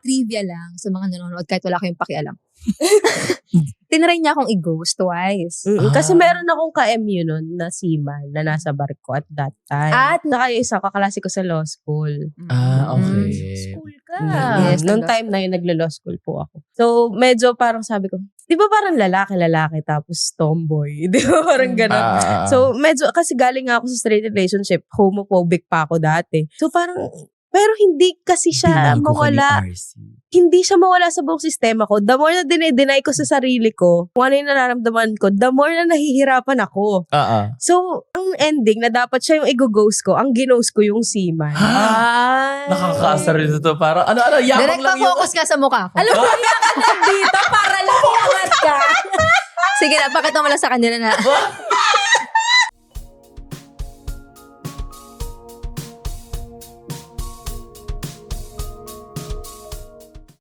trivia lang sa mga nanonood kahit wala kayong pakialam. Tinry niya akong i-ghost twice. Kasi meron akong ka-MU nun na seaman na nasa barko at that time. At saka yung isa, kaklase ko sa law school. Okay. School ka. Yes, noong time na yun, naglo-law school po ako. So, medyo parang sabi ko, di ba parang lalaki tapos tomboy? Di ba parang gano'n? So, medyo, kasi galing nga ako sa straight relationship, homophobic pa ako dati. So, parang, pero hindi kasi siya mawala. Hindi siya mawala sa buong sistema ko. The more na dinay ko sa sarili ko, kung ano yung nararamdaman ko, the more na nahihirapan ako. So, ang ending na dapat siya yung i-ghost ko, ang ginost ko yung seaman. Nakakaasar rin ito. Parang, yabang Direct lang yung... focus ka sa mukha ko. Alam mo, iyak ka na dito para lang iangat ka. Sige na, pakita mo lang sa kanila na